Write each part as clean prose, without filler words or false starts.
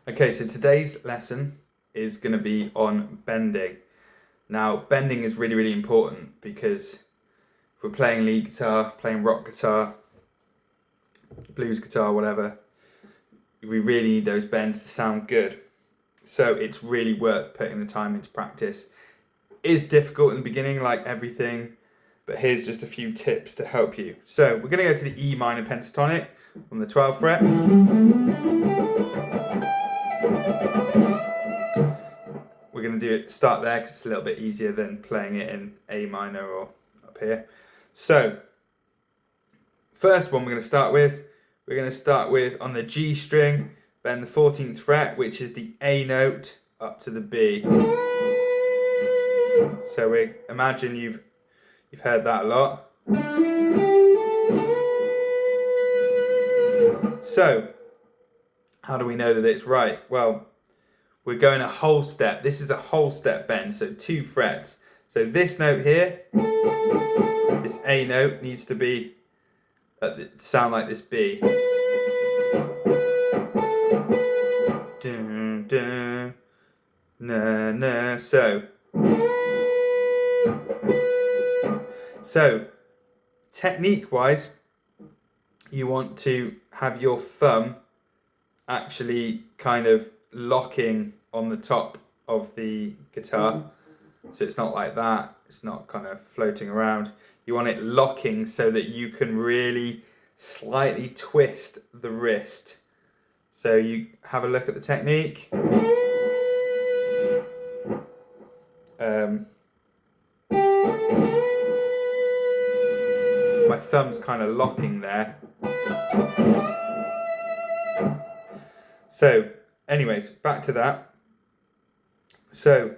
Okay, so today's lesson is going to be on bending. Now, bending is really, really important because if we're playing lead guitar, playing rock guitar, blues guitar, whatever, we really need those bends to sound good. So it's really worth putting the time into practice. It is difficult in the beginning, like everything, but here's just a few tips to help you. So we're going to go to the E minor pentatonic on the 12th fret. We're going to start there because it's a little bit easier than playing it in A minor or up here. So, first one we're going to start with on the G string, bend the 14th fret, which is the A note, up to the B. So imagine you've heard that a lot. So, how do we know that it's right? Well, we're going a whole step. This is a whole step bend, so 2 frets. So this note here, this A note, needs to be sound like this B. Dun, dun, na, na. So technique-wise, you want to have your thumb actually kind of locking on the top of the guitar, so it's not like that, it's not kind of floating around. You want it locking so that you can really slightly twist the wrist. So you have a look at the technique. My thumb's kind of locking there. So, anyways, back to that. So,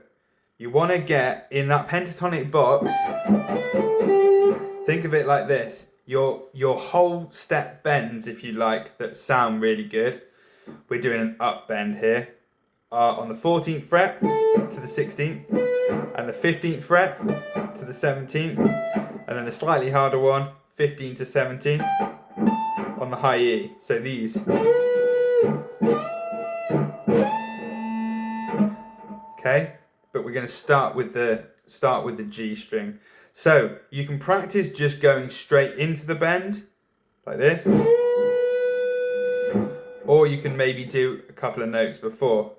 you want to get in that pentatonic box. Think of it like this. Your whole step bends, if you like, that sound really good. We're doing an up bend here. On the 14th fret to the 16th, and the 15th fret to the 17th, and then the slightly harder one, 15 to 17, on the high E. So these. Okay, but we're going to start with the G string. So you can practice just going straight into the bend like this, or you can maybe do a couple of notes before,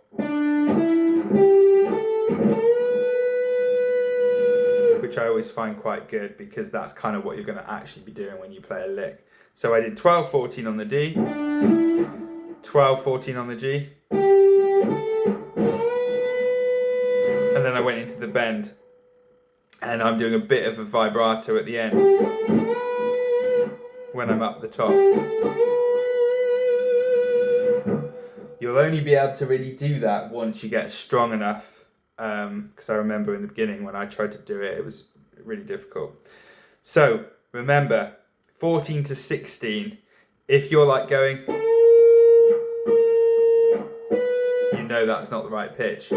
which I always find quite good because that's kind of what you're going to actually be doing when you play a lick. So I did 12-14 on the D, 12-14 on the G, and then I went into the bend, and I'm doing a bit of a vibrato at the end when I'm up the top. You'll only be able to really do that once you get strong enough, because I remember in the beginning when I tried to do it, it was really difficult. So remember, 14 to 16, if you're like going, you know that's not the right pitch.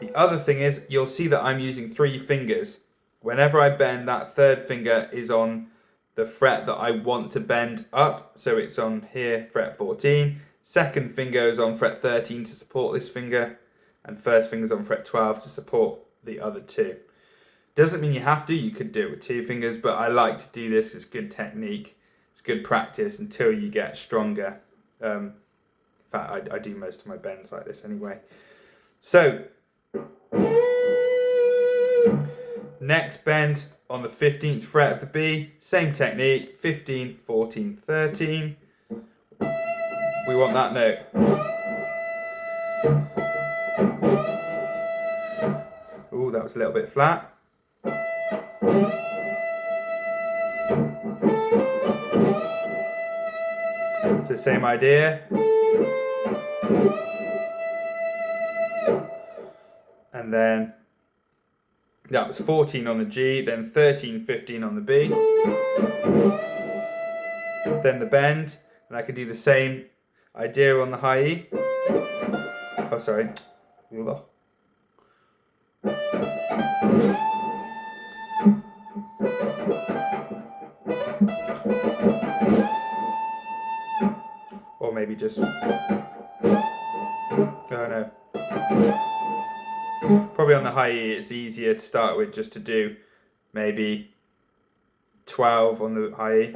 The other thing is, you'll see that I'm using 3 fingers. Whenever I bend, that third finger is on the fret that I want to bend up. So it's on here, fret 14. Second finger is on fret 13 to support this finger. And first finger is on fret 12 to support the other 2. Doesn't mean you have to, you could do it with 2 fingers, but I like to do this. It's good technique. It's good practice until you get stronger. In fact, I do most of my bends like this anyway. So, next bend on the 15th fret of the B, same technique, 15, 14, 13. We want that note. Ooh, that was a little bit flat. So same idea. And then that was 14 on the G, then 13, 15 on the B. Then the bend, and I could do the same idea on the high E. Oh, sorry. Or maybe just Oh no. Probably on the high E it's easier to start with, just to do maybe 12 on the high E,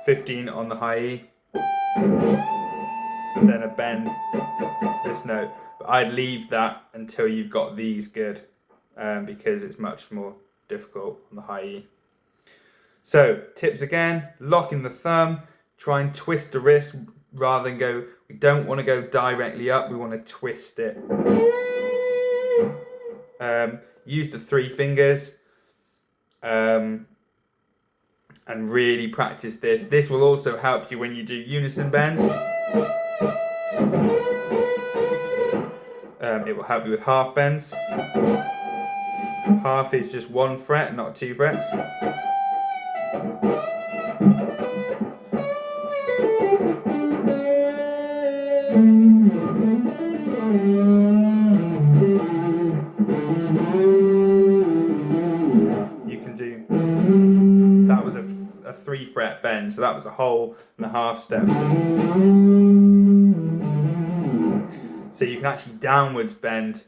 15 on the high E, and then a bend to this note. But I'd leave that until you've got these good, because it's much more difficult on the high E. So tips again: lock in the thumb, try and twist the wrist rather than go, we don't want to go directly up, we want to twist it. Use the 3 fingers, and really practice this. This will also help you when you do unison bends. It will help you with half bends. Half is just 1 fret, not 2 frets. You can do, that was a 3 fret bend, so that was a whole and a half step. So you can actually downwards bend,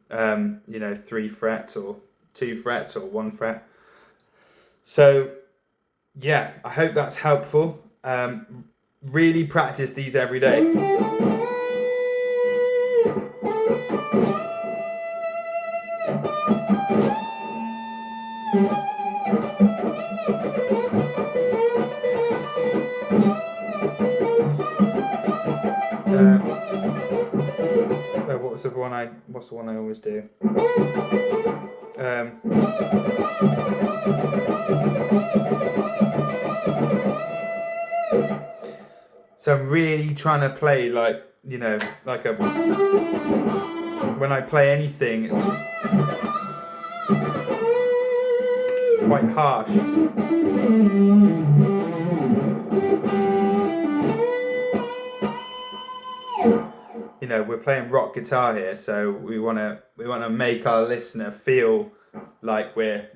3 frets or 2 frets or 1 fret. So yeah, I hope that's helpful. Really practice these every day. What's the one I always do? So I'm really trying to play like a, when I play anything, it's quite harsh. We're playing rock guitar here, so we want to make our listener feel like we're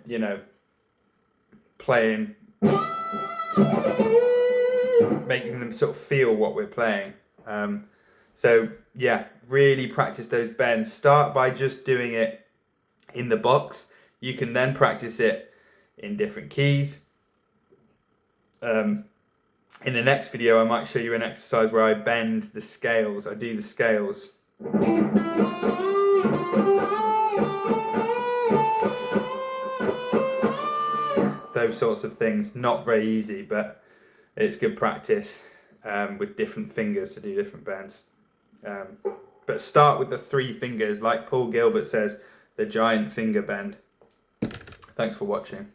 playing, making them sort of feel what we're playing. So yeah, really practice those bends. Start by just doing it in the box. You can then practice it in different keys. In the next video I might show you an exercise where I bend the scales. I do the scales. Those sorts of things. Not very easy, but it's good practice with different fingers to do different bends. But start with the 3 fingers, like Paul Gilbert says, the giant finger bend. Thanks for watching.